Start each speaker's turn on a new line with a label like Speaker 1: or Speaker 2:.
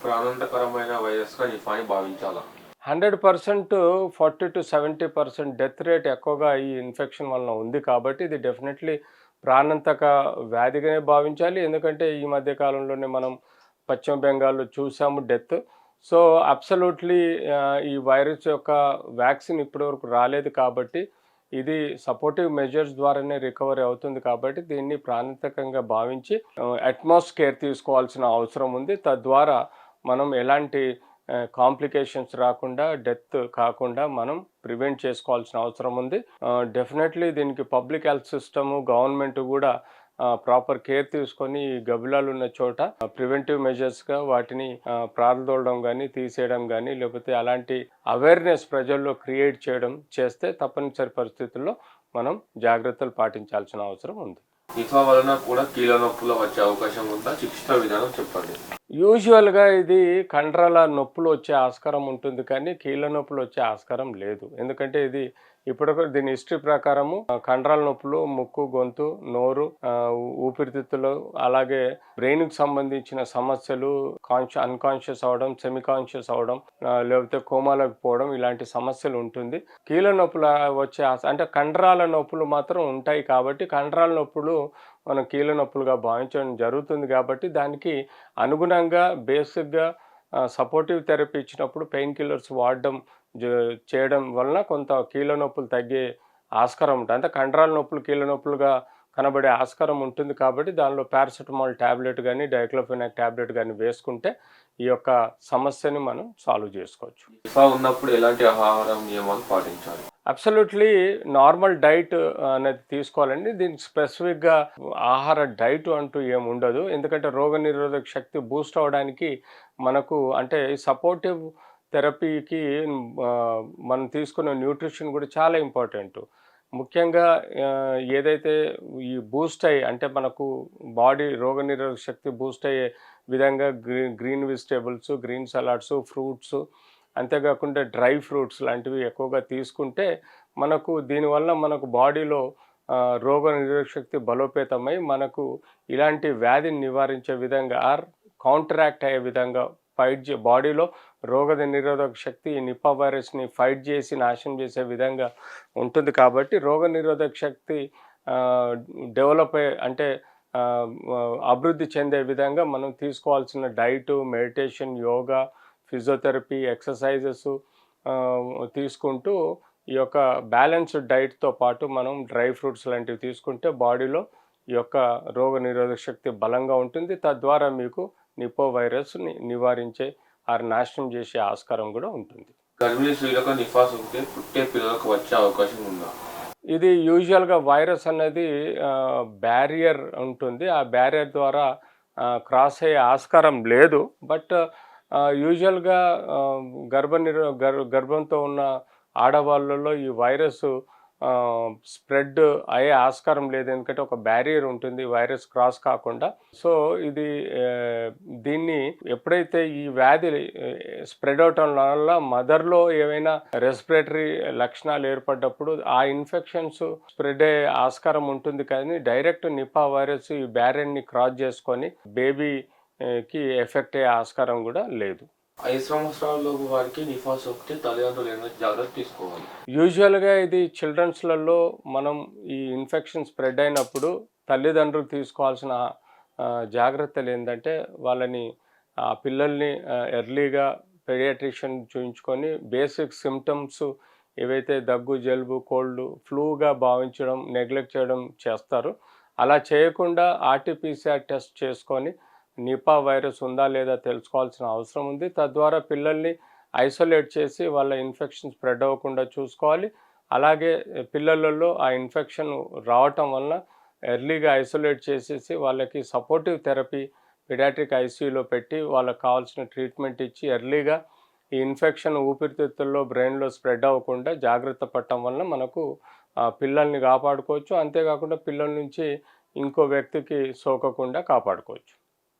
Speaker 1: ప్రాణాంతకరమైన వైరస్‌గా Nipani భావించాలా?
Speaker 2: 100% 40-70% death rate ఎక్కువగా ఈ infection వలన ఉంది కాబట్టి ఇది డెఫినెట్లీ ప్రాణాంతక వ్యాధిగానే భావించాలి. ఎందుకంటే ఈ మధ్య కాలంలోనే మనం పశ్చిమ బెంగాల్‌లో చూసాము డెత్. సో, అబ్సల్యూట్‌లీ ఈ వైరస్ యొక్క వ్యాక్సిన్ ఇప్పటివరకు రాలేదు కాబట్టి ఇది సపోర్టివ్ మెజర్స్ ద్వారానే రికవరీ అవుతుంది కాబట్టి దీన్ని ప్రాణాంతకంగా భావించి అట్‌మోస్ట్ కేర్ తీసుకోవాల్సిన అవసరం ఉంది. తద్వారా మనం ఎలాంటి కాంప్లికేషన్స్ రాకుండా, డెత్ కాకుండా మనం ప్రివెంట్ చేసుకోవాల్సిన అవసరం ఉంది. డెఫినెట్‌లీ దీనికి పబ్లిక్ హెల్త్ సిస్టము, గవర్నమెంట్ గూడా ప్రాపర్ కేర్ తీసుకొని ఈ గబ్బిలాలున్న చోట ప్రివెంటివ్ మెజర్స్‌గా వాటిని ప్రారదోలడం గానీ, తీసేయడం గానీ, లేకపోతే అలాంటి అవేర్‌నెస్ ప్రజల్లో క్రియేట్ చేయడం చేస్తే తప్పనిసరి పరిస్థితుల్లో మనం జాగ్రత్తలు పాటించాల్సిన అవసరం ఉంది.
Speaker 1: నిపా వలన కూడా కీళ్ళ నొప్పులు వచ్చే అవకాశం ఉందా? చికిత్సా విధానం చెప్పండి.
Speaker 2: యూజువల్‌గా ఇది కండరాల నొప్పులు వచ్చే ఆస్కారం ఉంటుంది కానీ, కీళ్ళ నొప్పులు వచ్చే ఆస్కారం లేదు. ఎందుకంటే ఇది ఇప్పటివరకు దీని హిస్టరీ ప్రకారము కండరాల నొప్పులు ముక్కు, గొంతు, నోరు, ఊపిరితిత్తులు అలాగే బ్రెయిన్‌కి సంబంధించిన సమస్యలు, అన్‌కాన్షియస్ అవ్వడం, సెమీ కాన్షియస్ అవ్వడం, లేకపోతే కోమాలోకి పోవడం ఇలాంటి సమస్యలు ఉంటుంది. కీళ్ళ నొప్పులు వచ్చే అంటే కండరాల నొప్పులు మాత్రం ఉంటాయి కాబట్టి కండరాల నొప్పులు మనం కీళ్ళ నొప్పులుగా భావించడం జరుగుతుంది కాబట్టి దానికి అనుగుణంగా బేసిక్‌గా సపోర్టివ్ థెరపీ ఇచ్చినప్పుడు పెయిన్ కిల్లర్స్ వాడడం చేయడం వలన కొంత కీళ్ళ నొప్పులు తగ్గే ఆస్కారం ఉంటుంది. అంటే కండరాల నొప్పులు కీళ్ళ నొప్పులుగా కనబడే ఆస్కారం ఉంటుంది కాబట్టి దానిలో పారాసెటమాల్ టాబ్లెట్ గానీ, డైక్లోఫెనాక్ టాబ్లెట్ గానీ వేసుకుంటే ఈ యొక్క సమస్యని మనం సాల్వ్ చేసుకోవచ్చు.
Speaker 1: నిపా ఉన్నప్పుడు ఎలాంటి ఆహార నియమాలు పాటించాలి?
Speaker 2: అబ్సల్యూట్లీ నార్మల్ డైట్ అనేది తీసుకోవాలండి. దీనికి స్పెసిఫిక్‌గా ఆహార డైట్ అంటూ ఏముండదు. ఎందుకంటే రోగనిరోధక శక్తి బూస్ట్ అవ్వడానికి మనకు అంటే సపోర్టివ్ థెరపీకి మనం తీసుకునే న్యూట్రిషన్ కూడా చాలా ఇంపార్టెంటు. ముఖ్యంగా ఏదైతే ఈ బూస్ట్ అయ్యి అంటే మనకు బాడీ రోగనిరోధక శక్తి బూస్ట్ అయ్యే విధంగా green vegetables, green salads, fruits అంతేకాకుండా డ్రై ఫ్రూట్స్ లాంటివి ఎక్కువగా తీసుకుంటే మనకు దీనివల్ల మనకు బాడీలో రోగనిరోధక శక్తి బలోపేతమై మనకు ఇలాంటి వ్యాధిని నివారించే విధంగా కౌంటరాక్ట్ అయ్యే విధంగా బాడీలో రోగ నిరోధక శక్తి ఈ నిపా వైరస్ని ఫైట్ చేసి నాశనం చేసే విధంగా ఉంటుంది కాబట్టి రోగనిరోధక శక్తి డెవలప్ అంటే అభివృద్ధి చెందే విధంగా మనం తీసుకోవాల్సిన diet, meditation, yoga, physiotherapy, exercises తీసుకుంటూ ఈ యొక్క బ్యాలెన్స్డ్ డైట్‌తో పాటు మనం డ్రై ఫ్రూట్స్ లాంటివి తీసుకుంటే బాడీలో ఈ యొక్క రోగనిరోధక శక్తి బలంగా ఉంటుంది. తద్వారా మీకు నిపా వైరస్‌ని నివారించే నాశనం చేసే ఆస్కారం కూడా ఉంటుంది.
Speaker 1: గర్భిణీ స్త్రీలకు నిపా సోకితే పుట్టే పిల్లలకు వచ్చే అవకాశం ఉందా?
Speaker 2: ఇది యూజువల్‌గా వైరస్ అనేది బ్యారియర్ ఉంటుంది. ఆ బ్యారియర్ ద్వారా క్రాస్ అయ్యే ఆస్కారం లేదు. బట్ యూజువల్‌గా గర్భంతో ఉన్న ఆడవాళ్ళలో ఈ వైరస్సు స్ప్రెడ్ అయ్యే ఆస్కారం లేదు. ఎందుకంటే ఒక బ్యారియర్ ఉంటుంది వైరస్ క్రాస్ కాకుండా. సో, ఇది దీన్ని ఎప్పుడైతే ఈ వ్యాధి స్ప్రెడ్ అవటం వల్ల మదర్‌లో ఏవైనా రెస్పిరేటరీ లక్షణాలు ఏర్పడ్డప్పుడు ఆ ఇన్ఫెక్షన్స్ స్ప్రెడ్ అయ్యే ఆస్కారం ఉంటుంది కానీ డైరెక్ట్ నిపా వైరస్ ఈ బ్యారియర్‌ని క్రాస్ చేసుకొని బేబీకి ఎఫెక్ట్ అయ్యే ఆస్కారం కూడా లేదు.
Speaker 1: 5 సంవత్సరాలలోపు వారికి నిపా సోకితే తల్లిదండ్రులు ఎలాంటి జాగ్రత్తలు తీసుకోవాలి?
Speaker 2: యూజువల్‌గా ఇది చిల్డ్రన్స్‌లలో మనం ఈ ఇన్ఫెక్షన్ స్ప్రెడ్ అయినప్పుడు తల్లిదండ్రులు తీసుకోవాల్సిన జాగ్రత్తలు ఏంటంటే వాళ్ళని పిల్లల్ని ఎర్లీగా పీడియాట్రిషియన్ చూయించుకొని బేసిక్ సిమ్టమ్స్ ఏవైతే దగ్గు, జలుబు, కోల్డ్, ఫ్లూగా భావించడం, నెగ్లెక్ట్ చేయడం చేస్తారు. అలా చేయకుండా ఆర్టీపీసీఆర్ టెస్ట్ చేసుకొని నిపా వైరస్ ఉందా లేదా తెలుసుకోవాల్సిన అవసరం ఉంది. తద్వారా పిల్లల్ని ఐసోలేట్ చేసి వాళ్ళ ఇన్ఫెక్షన్ స్ప్రెడ్ అవ్వకుండా చూసుకోవాలి. అలాగే పిల్లలలో ఆ ఇన్ఫెక్షన్ రావటం వలన ఎర్లీగా ఐసోలేట్ చేసేసి వాళ్ళకి సపోర్టివ్ థెరపీ పీడియాట్రిక్ ఐసీయూలో పెట్టి వాళ్ళకి కావాల్సిన ట్రీట్మెంట్ ఇచ్చి ఎర్లీగా ఈ ఇన్ఫెక్షన్ ఊపిరితిత్తుల్లో, బ్రెయిన్‌లో స్ప్రెడ్ అవ్వకుండా జాగ్రత్త పడటం వలన మనకు పిల్లల్ని కాపాడుకోవచ్చు. అంతేకాకుండా పిల్లల నుంచి ఇంకో వ్యక్తికి సోకకుండా కాపాడుకోవచ్చు.